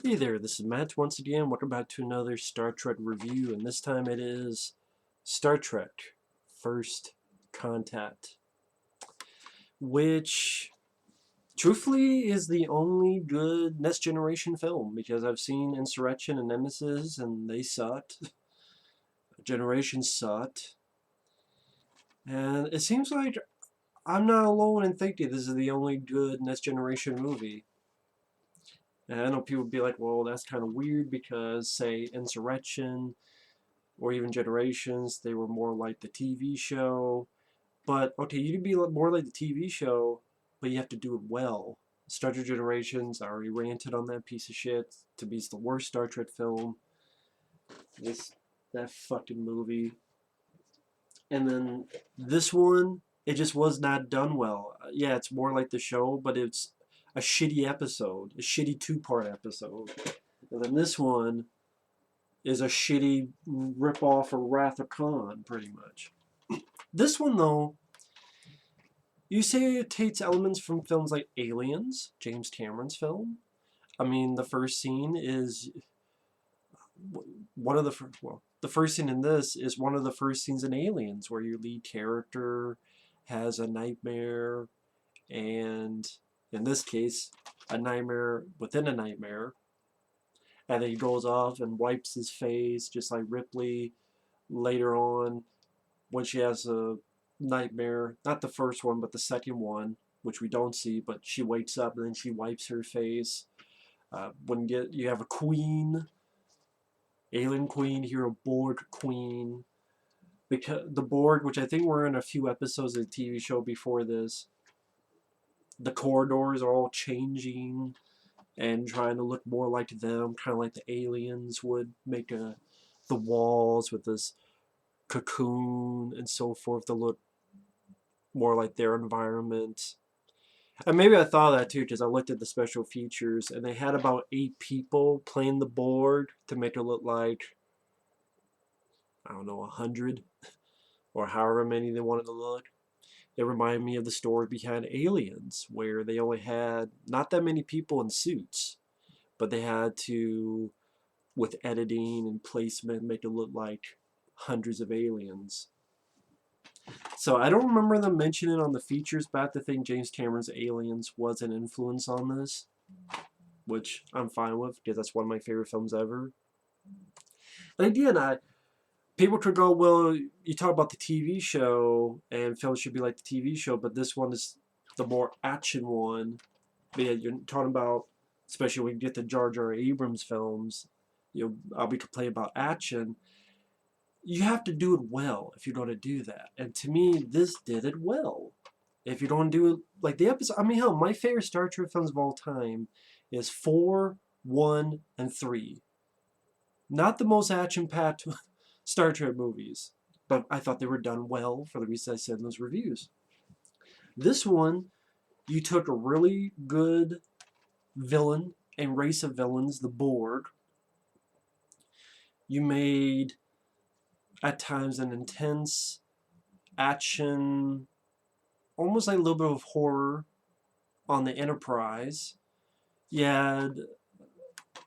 Hey there, this is Matt once again. Welcome back to another Star Trek review, and this time it is Star Trek First Contact, which truthfully is the only good Next Generation film because I've seen Insurrection and Nemesis and they sucked. Generation sucked. And it seems like I'm not alone in thinking this is the only good Next Generation movie. And I know people would be like, well, that's kind of weird because, say, Insurrection or even Generations, they were more like the TV show. But okay, you can be more like the TV show, but you have to do it well. Star Trek Generations, I already ranted on that piece of shit. To me, it's the worst Star Trek film. This that fucking movie. And then this one, it just was not done well. Yeah, it's more like the show, but it's a shitty episode, a shitty two-part episode. And then this one is a shitty rip-off of Wrath of Khan, pretty much. This one, though, you say it takes elements from films like Aliens, James Cameron's film. I mean, the first scene is one of the first. Well, the first scene in this is one of the first scenes in Aliens, where your lead character has a nightmare, and in this case, a nightmare within a nightmare, and then he goes off and wipes his face, just like Ripley later on when she has a nightmare, not the first one, but the second one, which we don't see, but she wakes up and then she wipes her face. When you have a queen, alien queen, here a Borg queen, because the Borg, which I think were in a few episodes of the TV show before this, the corridors are all changing and trying to look more like them, kind of like the aliens would make the walls with this cocoon and so forth to look more like their environment. And maybe I thought of that too because I looked at the special features and they had about 8 people playing the board to make it look like, I don't know, 100 or however many they wanted to look. It reminded me of the story behind Aliens, where they only had not that many people in suits, but they had to, with editing and placement, make it look like hundreds of aliens. So I don't remember them mentioning on the features, but I have to think James Cameron's Aliens was an influence on this, which I'm fine with because that's one of my favorite films ever. And again, people could go, well, you talk about the TV show, and films should be like the TV show, but this one is the more action one. But yeah, you're talking about, especially when you get the Jar Jar Abrams films, I'll be complaining about action. You have to do it well if you're going to do that. And to me, this did it well. If you don't do it like the episode, I mean, hell, my favorite Star Trek films of all time is 4, 1, and 3. Not the most action-packed Star Trek movies, but I thought they were done well for the reasons I said in those reviews. This one, you took a really good villain and race of villains, the Borg. You made, at times, an intense action, almost like a little bit of horror on the Enterprise. You had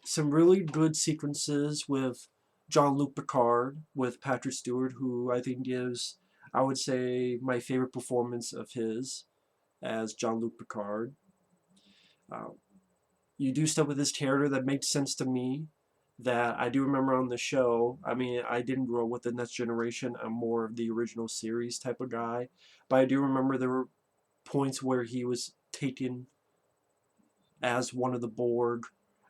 some really good sequences with Jean-Luc Picard, with Patrick Stewart, who I think gives, I would say, my favorite performance of his as Jean-Luc Picard. Uh, you do stuff with this character that makes sense to me, that I do remember on the show. I mean, I didn't grow up with the Next Generation. I'm more of the original series type of guy. But I do remember there were points where he was taken as one of the Borg,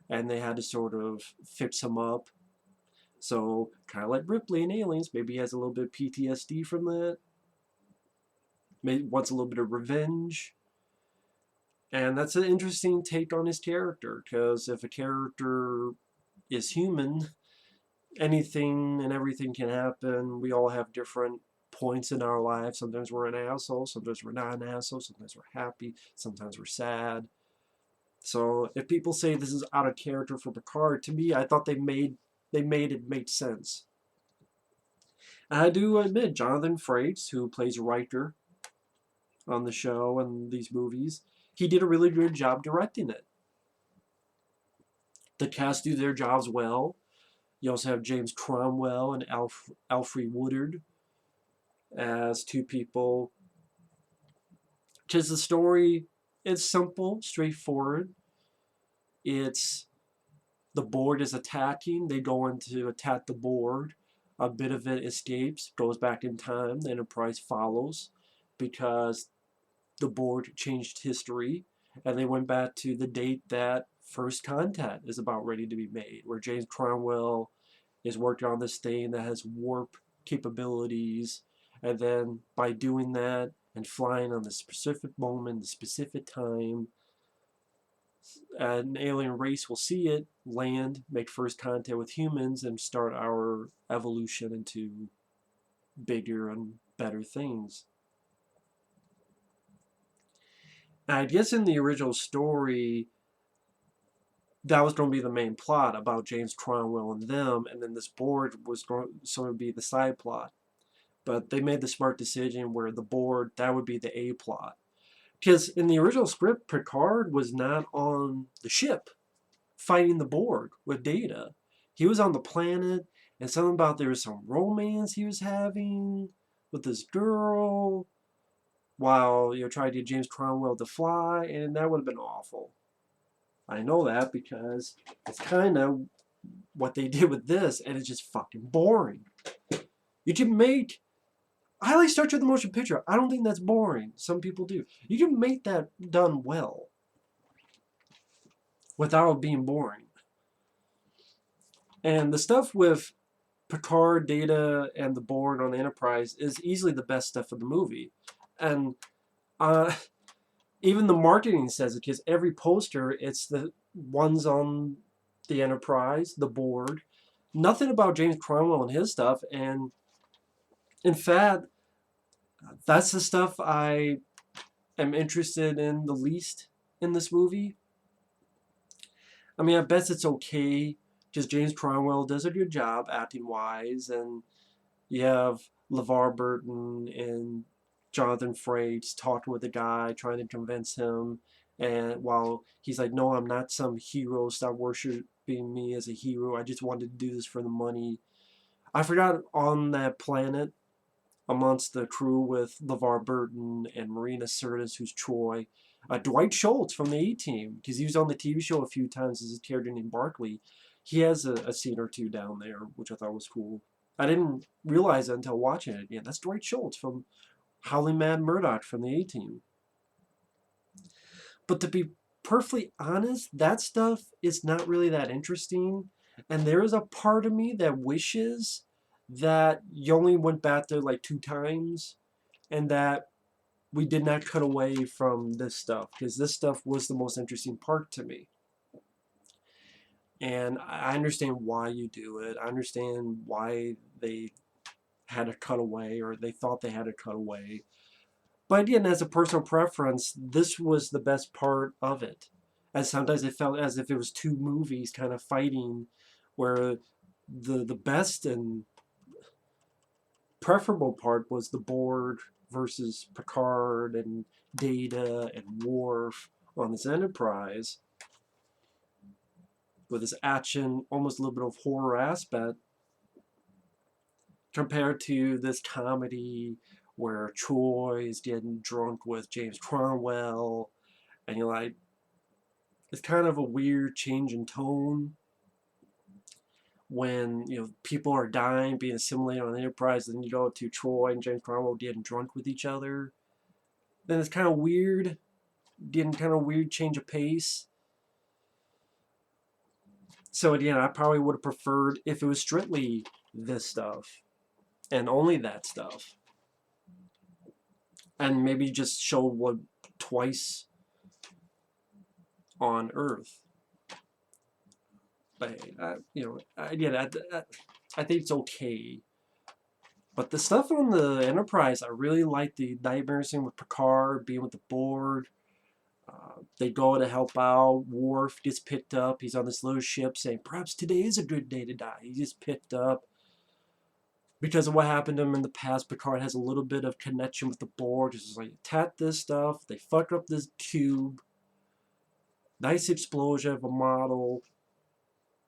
and they had to sort of fix him up. So, kind of like Ripley in Aliens, maybe he has a little bit of PTSD from that. Maybe wants a little bit of revenge. And that's an interesting take on his character, because if a character is human, anything and everything can happen. We all have different points in our lives. Sometimes we're an asshole, sometimes we're not an asshole, sometimes we're happy, sometimes we're sad. So if people say this is out of character for Picard, to me, I thought they made it make sense. And I do admit, Jonathan Frakes, who plays Riker on the show and these movies, he did a really good job directing it. The cast do their jobs well. You also have James Cromwell and Alfre Woodard as two people. Because the story is simple, straightforward. It's the board is attacking. They go in to attack the board. A bit of it escapes, goes back in time. The Enterprise follows because the board changed history. And they went back to the date that First Contact is about ready to be made, where James Cromwell is working on this thing that has warp capabilities. And then by doing that and flying on the specific moment, the specific time, an alien race will see it, land, make first contact with humans, and start our evolution into bigger and better things. I guess in the original story, that was going to be the main plot about James Cromwell and them, and then this board was going to be the side plot. But they made the smart decision where the board, that would be the A plot. Because in the original script, Picard was not on the ship fighting the Borg with Data. He was on the planet, and something about there was some romance he was having with this girl while trying to get James Cromwell to fly, and that would have been awful. I know that because it's kind of what they did with this, and it's just fucking boring. You can make I like Star Trek the Motion Picture. I don't think that's boring. Some people do. You can make that done well without being boring. And the stuff with Picard, Data, and the Borg on the Enterprise is easily the best stuff of the movie. And even the marketing says it, because every poster, it's the ones on the Enterprise, the Borg. Nothing about James Cromwell and his stuff. And in fact, that's the stuff I am interested in the least in this movie. I mean, I bet it's okay because James Cromwell does a good job acting wise, and you have LeVar Burton and Jonathan Frakes talking with the guy, trying to convince him, and while he's like, "No, I'm not some hero. Stop worshiping me as a hero. I just wanted to do this for the money." I forgot on that planet amongst the crew with LeVar Burton and Marina Sirtis, who's Troy. Dwight Schultz from the A-Team, because he was on the TV show a few times as a character named Barkley. He has a scene or two down there, which I thought was cool. I didn't realize it until watching it again. That's Dwight Schultz from Howling Mad Murdoch from the A-Team. But to be perfectly honest, that stuff is not really that interesting. And there is a part of me that wishes that you only went back there like 2 times and that we did not cut away from this stuff, because this stuff was the most interesting part to me. And I understand why you do it. I understand why they had to cut away, or they thought they had to cut away. But again, as a personal preference, this was the best part of it. And sometimes it felt as if it was 2 movies kind of fighting, where the best and preferable part was the Borg versus Picard and Data and Worf on this Enterprise, with this action, almost a little bit of horror aspect, compared to this comedy where Troy is getting drunk with James Cromwell, and you're like, it's kind of a weird change in tone when people are dying, being assimilated on the Enterprise, and then you go to Troy and James Cromwell getting drunk with each other. Then it's kind of weird, getting kind of weird change of pace. So again, I probably would have preferred if it was strictly this stuff and only that stuff, and maybe just show what twice on Earth. But again, I think it's okay. But the stuff on the Enterprise, I really like the nightmare scene with Picard being with the Borg. They go to help out. Worf gets picked up. He's on this little ship saying, perhaps today is a good day to die. He gets picked up. Because of what happened to him in the past, Picard has a little bit of connection with the Borg. It's just like, attack this stuff. They fuck up this cube. Nice explosion of a model.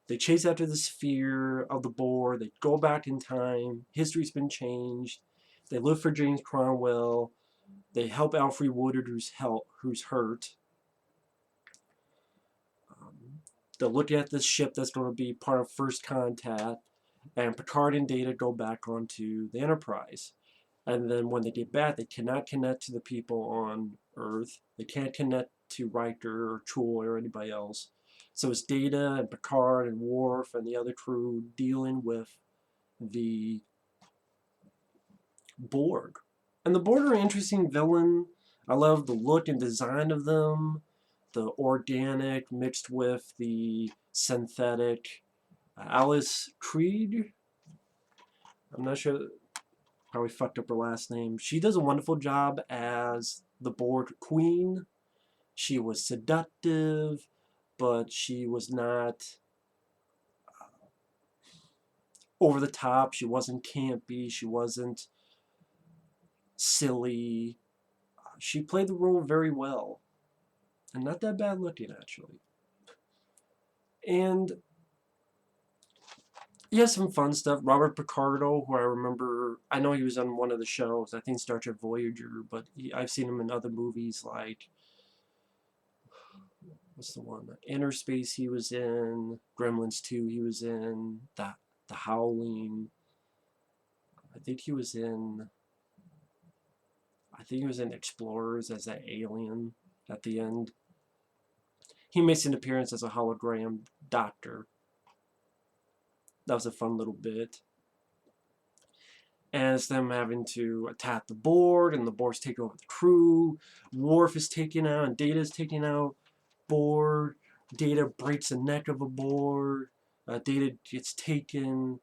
They chase after the sphere of the Borg. They go back in time. History's been changed. They look for James Cromwell. They help Alfred Woodard, who's hurt. They're looking at this ship that's going to be part of First Contact, and Picard and Data go back onto the Enterprise. And then when they get back, they cannot connect to the people on Earth. They can't connect to Riker or Troy or anybody else. So it's Data and Picard and Worf and the other crew dealing with the Borg. And the Borg are an interesting villain. I love the look and design of them. The organic mixed with the synthetic. Alice Creed? I'm not sure. Probably fucked up her last name. She does a wonderful job as the Borg Queen. She was seductive, but she was not over the top. She wasn't campy. She wasn't silly. She played the role very well. And not that bad looking, actually. And he has some fun stuff. Robert Picardo, who I remember, I know he was on one of the shows, I think Star Trek Voyager, but I've seen him in other movies like, what's the one? Inner Space he was in, Gremlins 2 he was in, The Howling. I think he was in Explorers as that alien at the end. He makes an appearance as a hologram doctor. That was a fun little bit. And it's them having to attack the Borg, and the Borg's taking over the crew. Worf is taken out, and Data is taking out Borg. Data breaks the neck of a Borg. Data gets taken.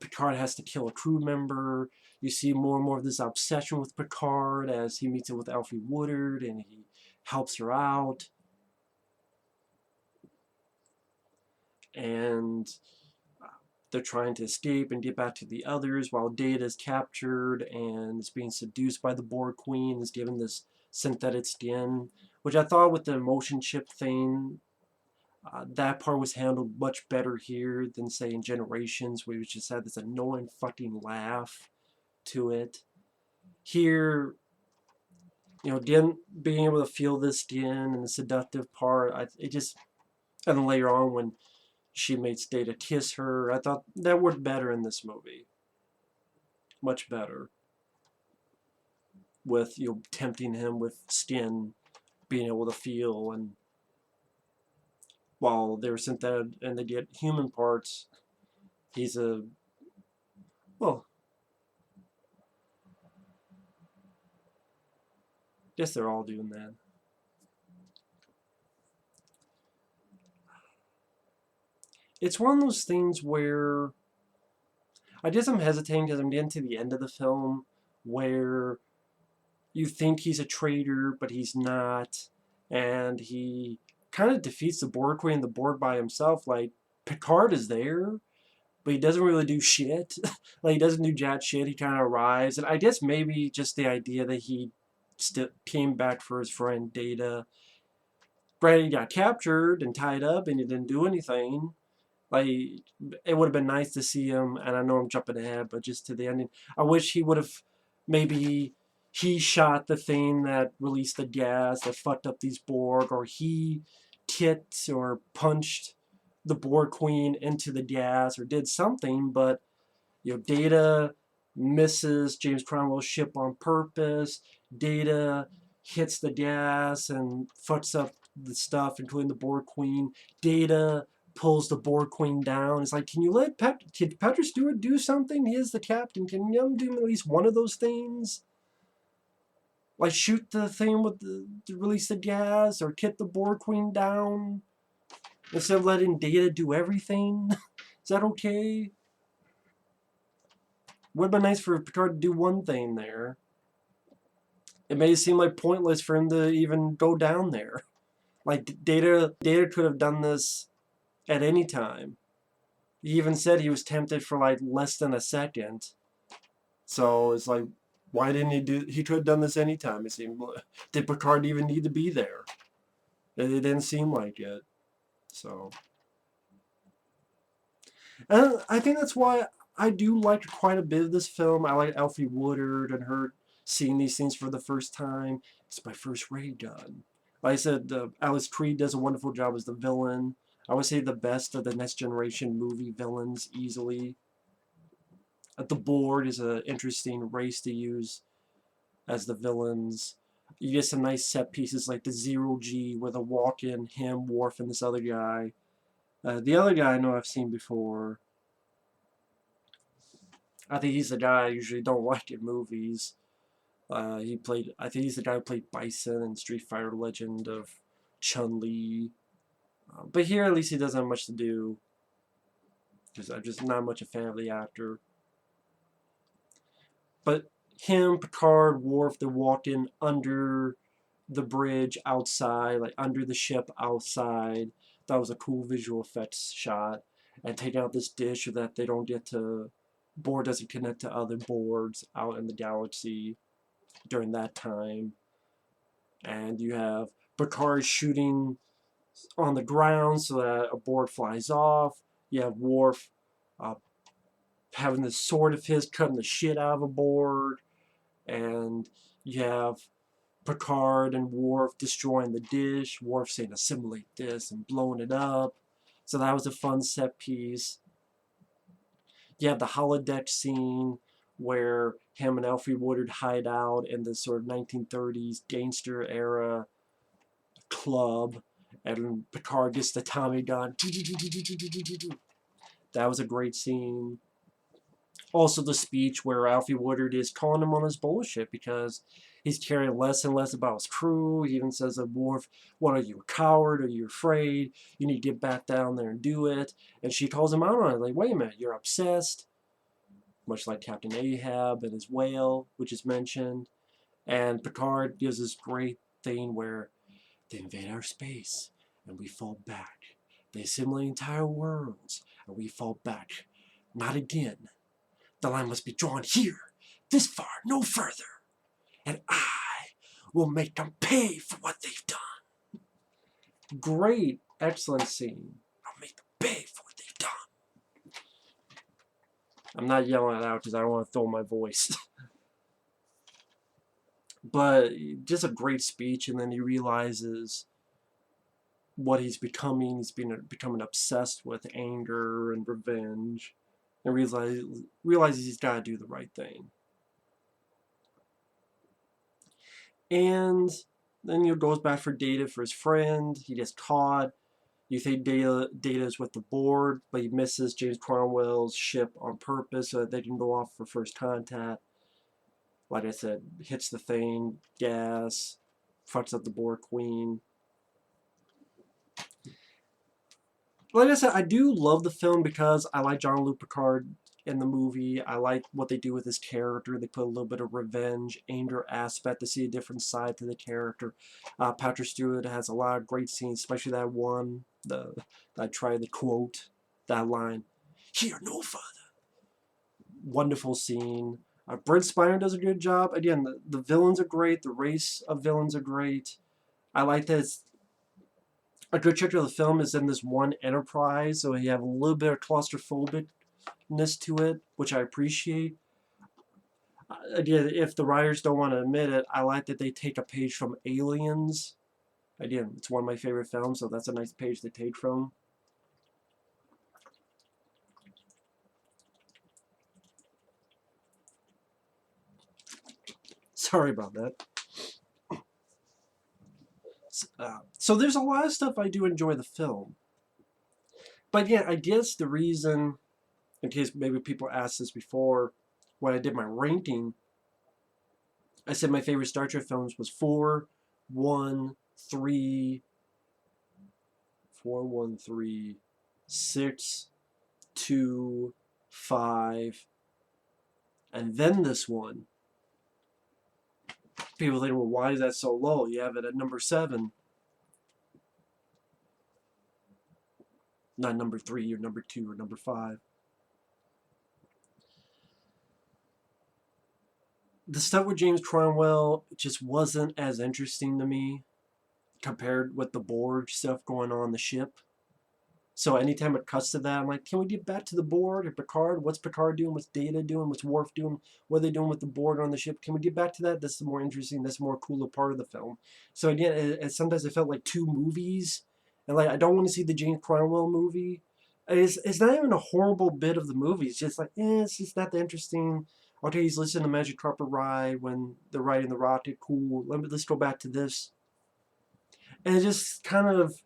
Picard has to kill a crew member. You see more and more of this obsession with Picard as he meets up with Alfred Woodard, and he helps her out. And they're trying to escape and get back to the others while Data is captured and is being seduced by the Borg Queen, is given this synthetic skin, which I thought with the motion chip thing, that part was handled much better here than, say, in Generations, where we just had this annoying fucking laugh to it. Here, you know, again, being able to feel the skin and the seductive part, and then later on when she makes Data kiss her, I thought that worked better in this movie. Much better. With, you know, tempting him with skin, being able to feel, and while they're synthetic and they get human parts, he's well, guess they're all doing that. It's one of those things where I guess I'm hesitating because I'm getting to the end of the film where you think he's a traitor, but he's not, and he kind of defeats the Borg Queen and the Borg by himself. Like, Picard is there, but he doesn't really do shit. Like, he doesn't do jack shit. He kind of arrives, and I guess maybe just the idea that he still came back for his friend Data. Granted, he got captured and tied up, and he didn't do anything. Like, it would have been nice to see him, and I know I'm jumping ahead, but just to the ending, I wish he would have, maybe he shot the thing that released the gas that fucked up these Borg, or he kicked or punched the Borg Queen into the gas, or did something, but, you know, Data misses James Cromwell's ship on purpose. Data hits the gas and fucks up the stuff, including the Borg Queen. Data pulls the Borg Queen down. It's like, can you let Patrick Stewart do something? He is the captain. Can you do at least one of those things? Like, shoot the thing with to release the gas, or kick the Borg Queen down, instead of letting Data do everything? Is that okay? Would have been nice for Picard to do one thing there. It made it seem like pointless for him to even go down there. Like, Data could have done this at any time. He even said he was tempted for like less than a second. So it's like, why didn't he could have done this anytime, it seemed. Did Picard even need to be there? It didn't seem like it. So And I think that's why I do like quite a bit of this film. I like Alfre Woodard and her seeing these things for the first time. It's my first ray gun. Like I said, Alice Creed does a wonderful job as the villain. I would say the best of the Next Generation movie villains easily. The Borg is an interesting race to use as the villains. You get some nice set pieces like the Zero G where the walk-in, him, Worf, and this other guy. The other guy I know I've seen before. I think he's the guy I usually don't like in movies. I think he's the guy who played Bison in Street Fighter Legend of Chun-Li. But here at least he doesn't have much to do. Because I'm just not much a fan of the actor. But him, Picard, Worf, they're walking under the bridge outside, like under the ship outside. That was a cool visual effects shot. And taking out this dish so that they don't get to... Borg doesn't connect to other boards out in the galaxy during that time. And you have Picard shooting on the ground so that a board flies off. You have Worf uh, having the sword of his cutting the shit out of a board. And you have Picard and Worf destroying the dish. Worf saying assimilate this and blowing it up. So that was a fun set piece. You have the holodeck scene where him and Alfre Woodard hide out in this sort of 1930s gangster era club, and Picard gets the Tommy gun. That was a great scene. Also, the speech where Alfie Woodard is calling him on his bullshit because he's caring less and less about his crew. He even says to Worf, "What are you, a coward? Are you afraid? You need to get back down there and do it." And she calls him out on it, like, "Wait a minute, you're obsessed." Much like Captain Ahab and his whale, which is mentioned. And Picard gives this great thing where they invade our space, and we fall back. They assimilate entire worlds, and we fall back. Not again. The line must be drawn here, this far, no further. And I will make them pay for what they've done. Great, excellent scene. I'll make them pay for what they've done. I'm not yelling it out because I don't want to throw my voice. But just a great speech, and then he realizes what he's becoming. He's becoming obsessed with anger and revenge, and realizes he's got to do the right thing. And then he goes back for Data for his friend. He gets caught. You think Data is with the Borg, but he misses James Cromwell's ship on purpose so that they can go off for first contact. Like I said, hits the thing, gas, fucks up the Borg Queen. Like I said, I do love the film because I like Jean-Luc Picard in the movie. I like what they do with his character. They put a little bit of revenge, anger aspect to see a different side to the character. Patrick Stewart has a lot of great scenes, especially that one, I try to quote that line, "Here, no further." Wonderful scene. Brent Spiner does a good job. Again, the villains are great. The race of villains are great. I like that it's a good chunk of the film is in this one Enterprise, so you have a little bit of claustrophobicness to it, which I appreciate. Again, if the writers don't want to admit it, I like that they take a page from Aliens. Again, it's one of my favorite films, so that's a nice page to take from. Sorry about that. So there's a lot of stuff I do enjoy the film. But yeah, I guess the reason, in case maybe people asked this before, when I did my ranking, I said my favorite Star Trek films was 4, 1, 3, 4, 1, 3, 6, 2, 5, and then this one. People think, well, why is that so low? You have it at number 7. Not number 3 or number 2 or number 5. The stuff with James Cromwell just wasn't as interesting to me compared with the Borg stuff going on the ship. So anytime it cuts to that, I'm like, can we get back to the board or Picard? What's Picard doing? What's Data doing? What's Worf doing? What are they doing with the board on the ship? Can we get back to that? That's the more interesting, that's the more cooler part of the film. So again, sometimes it felt like two movies. And like, I don't want to see the James Cromwell movie. It's not even a horrible bit of the movie. It's just like, it's just not that interesting. Okay, he's listening to Magic Carpet Ride when they're riding the rocket. Cool. Let's go back to this. And it's just kind of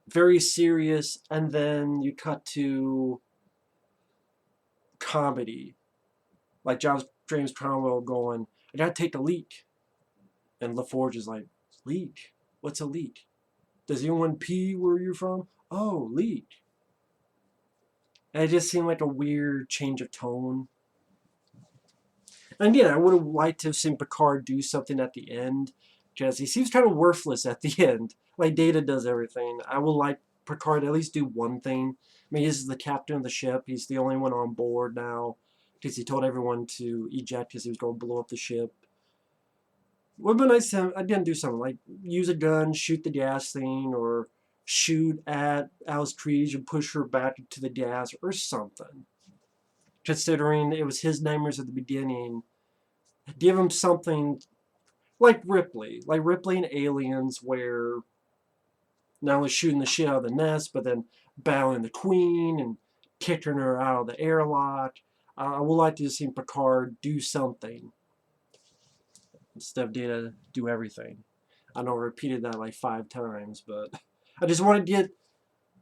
very serious, and then you cut to comedy, like James Cromwell going, "I gotta take a leak," and LaForge is like, "Leak? What's a leak? Does anyone pee where you're from? Oh, leak." And it just seemed like a weird change of tone. And again, I would have liked to have seen Picard do something at the end, because he seems kind of worthless at the end. Like Data does everything. I would like Picard to at least do one thing. I mean, he's the captain of the ship. He's the only one on board now, because he told everyone to eject because he was going to blow up the ship. Would have been nice to, again, do something like use a gun, shoot the gas thing, or shoot at Alice Creed and push her back to the gas or something. Considering it was his nightmares at the beginning, give him something like Ripley in Aliens, where not only shooting the shit out of the nest, but then battling the queen and kicking her out of the airlock. I would like to see Picard do something instead of Data do everything. I know I repeated that like 5 times, but I just want to get.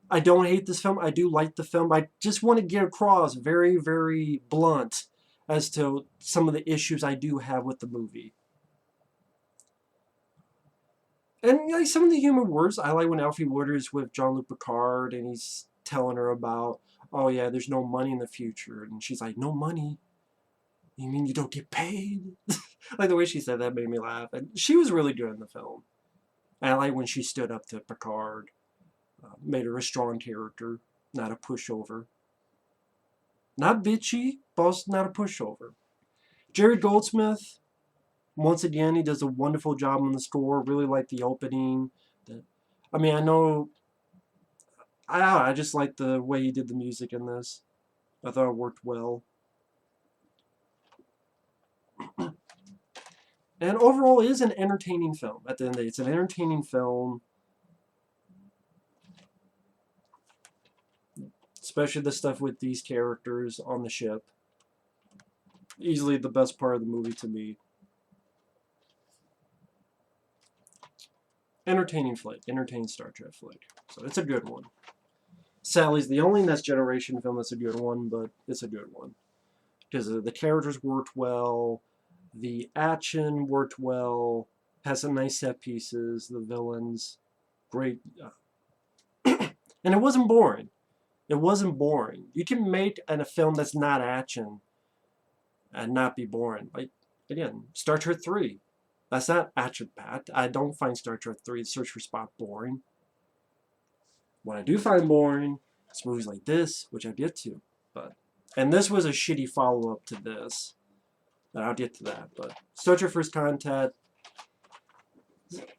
I don't hate this film. I do like the film. I just want to get across very, very blunt as to some of the issues I do have with the movie. And like some of the humor words, I like when Alfie Woodard's with Jean-Luc Picard and he's telling her about, oh yeah, there's no money in the future. And she's like, no money? You mean you don't get paid? Like the way she said that made me laugh. And she was really good in the film. And I like when she stood up to Picard. Made her a strong character, not a pushover. Not bitchy, but also not a pushover. Jerry Goldsmith, once again, he does a wonderful job on the score. Really like the opening. I mean, I know. I just like the way he did the music in this. I thought it worked well. And overall, it is an entertaining film. At the end of the day, it's an entertaining film. Especially the stuff with these characters on the ship. Easily the best part of the movie to me. Entertaining flick. Entertaining Star Trek flick. So it's a good one. Sally's the only Next Generation film that's a good one, but it's a good one. Because the characters worked well, the action worked well, has some nice set pieces, the villains, great. And it wasn't boring. It wasn't boring. You can make a film that's not action and not be boring. Like, again, Star Trek 3. That's not action-packed. I don't find Star Trek 3, Search for Spock, boring. What I do find boring is movies like this, which I'll get to. And this was a shitty follow-up to this. And I'll get to that. But Star Trek First Contact,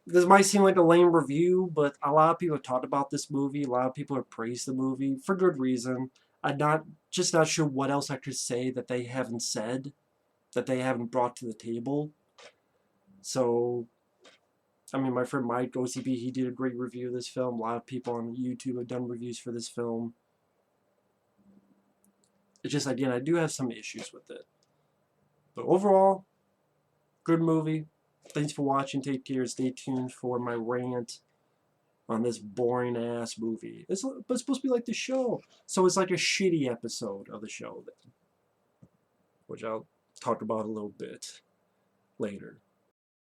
this might seem like a lame review, but a lot of people have talked about this movie. A lot of people have praised the movie for good reason. I'm not sure what else I could say that they haven't said, that they haven't brought to the table. So, I mean, my friend Mike OCB, he did a great review of this film. A lot of people on YouTube have done reviews for this film. It's just, again, I do have some issues with it. But overall, good movie. Thanks for watching. Take care. Stay tuned for my rant on this boring-ass movie. But it's supposed to be like the show. So it's like a shitty episode of the show, which I'll talk about a little bit later.